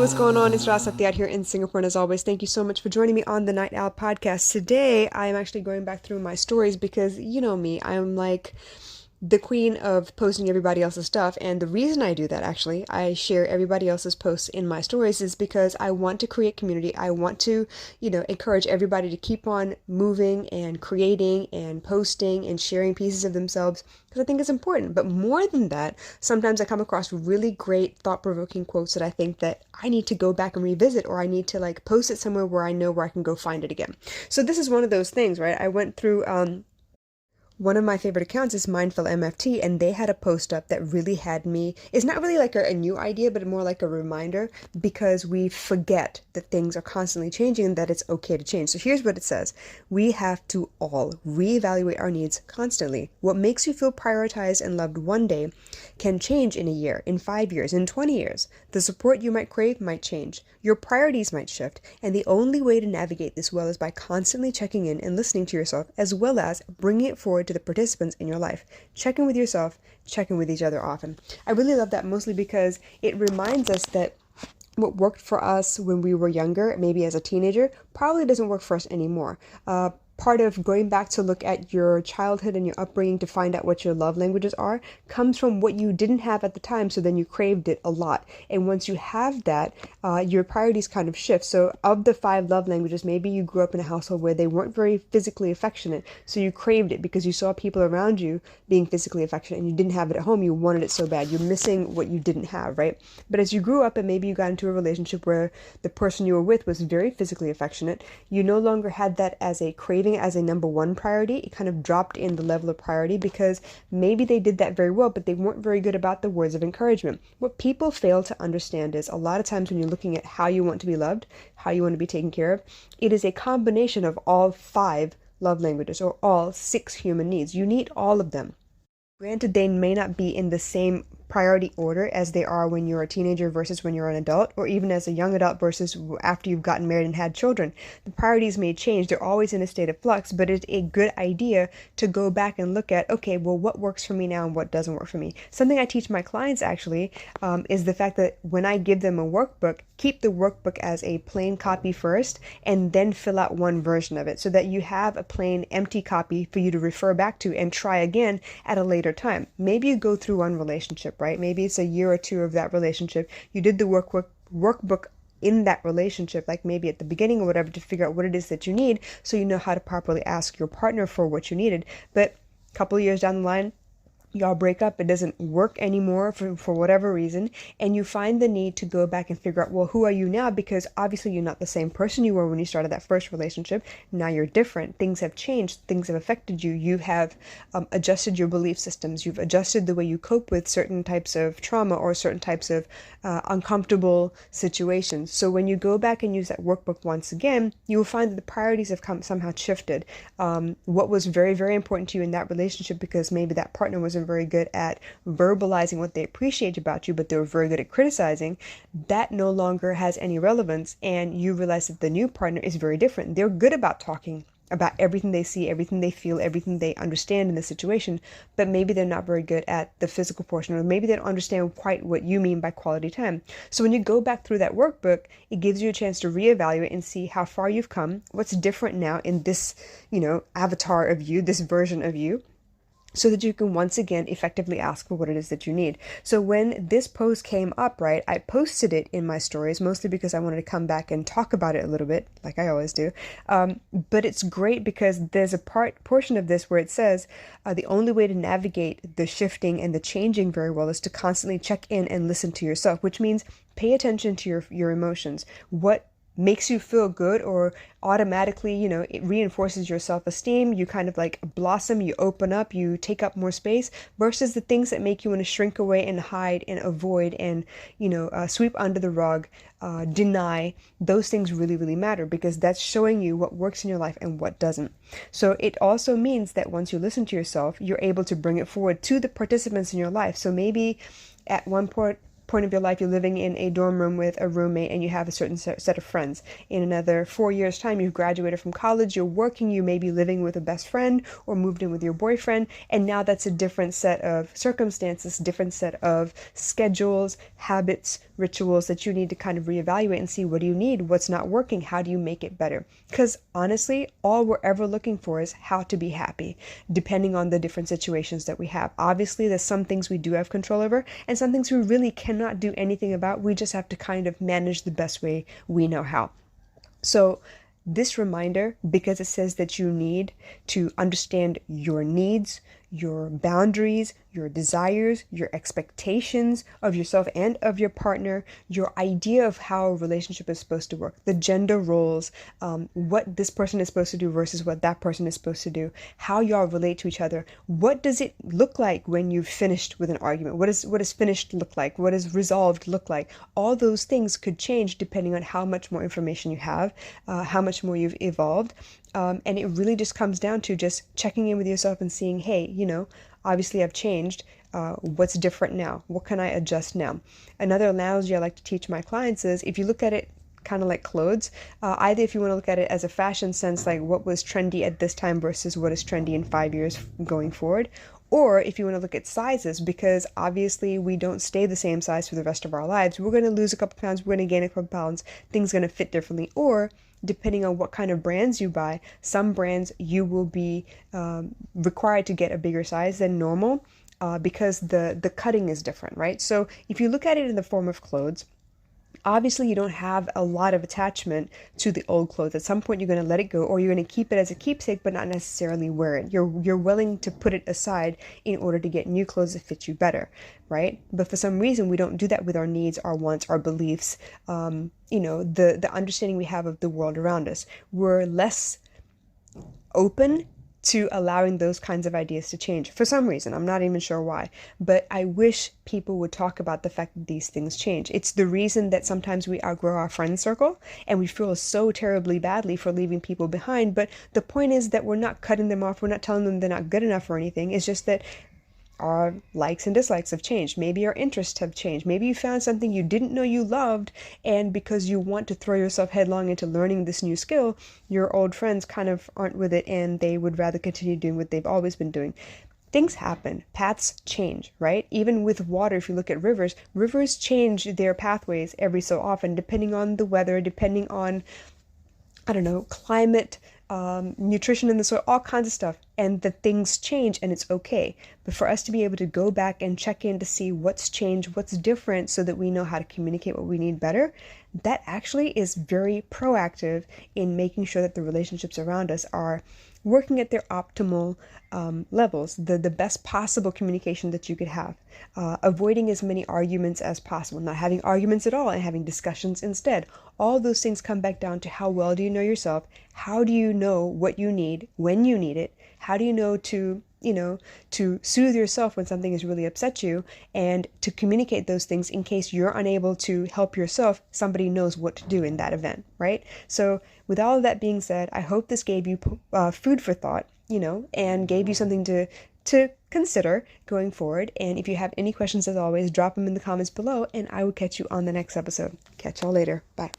what's going on? It's Ras Satyat here in Singapore, and as always, thank you so much for joining me on the Night Owl podcast. Today, I am actually going back through my stories because you know me, I'm like the queen of posting everybody else's stuff. And the reason I do that, actually, I share everybody else's posts in my stories, is because I want to create community. I want to, encourage everybody to keep on moving and creating and posting and sharing pieces of themselves because I think it's important. But more than that, sometimes I come across really great thought-provoking quotes that I think that I need to go back and revisit, or I need to like post it somewhere where I know where I can go find it again. So this is one of those things, right? I went through one of my favorite accounts is Mindful MFT, and they had a post up that really had me. It's not really like a new idea, but more like a reminder because we forget that things are constantly changing and that it's okay to change. So here's what it says: we have to all reevaluate our needs constantly. What makes you feel prioritized and loved one day can change in a year, in 5 years, in 20 years. The support you might crave might change. Your priorities might shift, and the only way to navigate this well is by constantly checking in and listening to yourself, as well as bringing it forward to the participants in your life. Check in with yourself, check in with each other often. I really love that, mostly because it reminds us that what worked for us when we were younger, maybe as a teenager, probably doesn't work for us anymore. Part of going back to look at your childhood and your upbringing to find out what your love languages are comes from what you didn't have at the time, so then you craved it a lot. And once you have that, your priorities kind of shift. So of the 5 love languages, maybe you grew up in a household where they weren't very physically affectionate, so you craved it because you saw people around you being physically affectionate and you didn't have it at home. You wanted it so bad. You're missing what you didn't have, right? But as you grew up and maybe you got into a relationship where the person you were with was very physically affectionate, you no longer had that as a craving, as a number one priority. It kind of dropped in the level of priority because maybe they did that very well, but they weren't very good about the words of encouragement. What people fail to understand is a lot of times when you're looking at how you want to be loved, how you want to be taken care of, it is a combination of all 5 love languages or all 6 human needs. You need all of them. Granted, they may not be in the same priority order as they are when you're a teenager versus when you're an adult, or even as a young adult versus after you've gotten married and had children. The priorities may change. They're always in a state of flux, but it's a good idea to go back and look at, okay, well, what works for me now and what doesn't work for me. Something I teach my clients actually is the fact that when I give them a workbook, keep the workbook as a plain copy first and then fill out one version of it so that you have a plain empty copy for you to refer back to and try again at a later time. Maybe you go through one relationship, right? Maybe it's a year or two of that relationship. You did the workbook in that relationship, like maybe at the beginning or whatever, to figure out what it is that you need so you know how to properly ask your partner for what you needed. But a couple of years down the line, y'all break up, it doesn't work anymore for whatever reason, and you find the need to go back and figure out, well, who are you now? Because obviously you're not the same person you were when you started that first relationship. Now you're different. Things have changed. Things have affected you. You have adjusted your belief systems. You've adjusted the way you cope with certain types of trauma or certain types of uncomfortable situations. So when you go back and use that workbook once again, you will find that the priorities have somehow shifted. What was very, very important to you in that relationship, because maybe that partner wasn't very good at verbalizing what they appreciate about you, but they were very good at criticizing, that no longer has any relevance. And you realize that the new partner is very different. They're good about talking about everything they see, everything they feel, everything they understand in the situation, but maybe they're not very good at the physical portion, or maybe they don't understand quite what you mean by quality time. So when you go back through that workbook, it gives you a chance to reevaluate and see how far you've come, what's different now in this, avatar of you, this version of you, so that you can once again effectively ask for what it is that you need. So when this post came up, right, I posted it in my stories, mostly because I wanted to come back and talk about it a little bit, like I always do. But it's great because there's a portion of this where it says the only way to navigate the shifting and the changing very well is to constantly check in and listen to yourself, which means pay attention to your emotions. What makes you feel good, or automatically, it reinforces your self-esteem. You kind of like blossom, you open up, you take up more space, versus the things that make you want to shrink away and hide and avoid and, sweep under the rug, deny. Those things really, really matter because that's showing you what works in your life and what doesn't. So it also means that once you listen to yourself, you're able to bring it forward to the participants in your life. So maybe at one point, point of your life, you're living in a dorm room with a roommate and you have a certain set of friends. In another 4 years' time, you've graduated from college, you're working, you may be living with a best friend or moved in with your boyfriend, and now that's a different set of circumstances, different set of schedules, habits, rituals that you need to kind of reevaluate and see, what do you need, what's not working, how do you make it better? Because honestly, all we're ever looking for is how to be happy, depending on the different situations that we have. Obviously, there's some things we do have control over and some things we really cannot do anything about. We just have to kind of manage the best way we know how. So this reminder, because it says that you need to understand your needs, your boundaries, your desires, your expectations of yourself and of your partner, your idea of how a relationship is supposed to work, the gender roles, what this person is supposed to do versus what that person is supposed to do, how y'all relate to each other. What does it look like when you've finished with an argument? What does finished look like? What does resolved look like? All those things could change depending on how much more information you have, how much more you've evolved. And it really just comes down to just checking in with yourself and seeing, hey, obviously I've changed. What's different now? What can I adjust now? Another analogy I like to teach my clients is, if you look at it kind of like clothes, either if you want to look at it as a fashion sense, like what was trendy at this time versus what is trendy in 5 years going forward, or if you want to look at sizes, because obviously we don't stay the same size for the rest of our lives. We're going to lose a couple pounds, we're going to gain a couple pounds, things going to fit differently. Or depending on what kind of brands you buy, some brands you will be required to get a bigger size than normal because the cutting is different, right? So if you look at it in the form of clothes, obviously you don't have a lot of attachment to the old clothes. At some point you're going to let it go, or you're going to keep it as a keepsake but not necessarily wear it. You're willing to put it aside in order to get new clothes that fit you better, right? But for some reason we don't do that with our needs, our wants, our beliefs, the understanding we have of the world around us. We're less open to allowing those kinds of ideas to change for some reason. I'm not even sure why, but I wish people would talk about the fact that these things change. It's the reason that sometimes we outgrow our friend circle and we feel so terribly badly for leaving people behind. But the point is that we're not cutting them off. We're not telling them they're not good enough or anything. It's just that our likes and dislikes have changed. Maybe our interests have changed. Maybe you found something you didn't know you loved, and because you want to throw yourself headlong into learning this new skill, your old friends kind of aren't with it and they would rather continue doing what they've always been doing. Things happen. Paths change, right? Even with water, if you look at rivers, rivers change their pathways every so often, depending on the weather, depending on, climate, nutrition in the soil, all kinds of stuff, and the things change and it's okay. But for us to be able to go back and check in to see what's changed, what's different, so that we know how to communicate what we need better, that actually is very proactive in making sure that the relationships around us are working at their optimal levels, the best possible communication that you could have, avoiding as many arguments as possible, not having arguments at all and having discussions instead. All those things come back down to how well do you know yourself? How do you know what you need when you need it? How do you know to soothe yourself when something has really upset you, and to communicate those things in case you're unable to help yourself, somebody knows what to do in that event, right? So with all of that being said, I hope this gave you food for thought, and gave you something to consider going forward. And if you have any questions, as always, drop them in the comments below, and I will catch you on the next episode. Catch y'all later. Bye.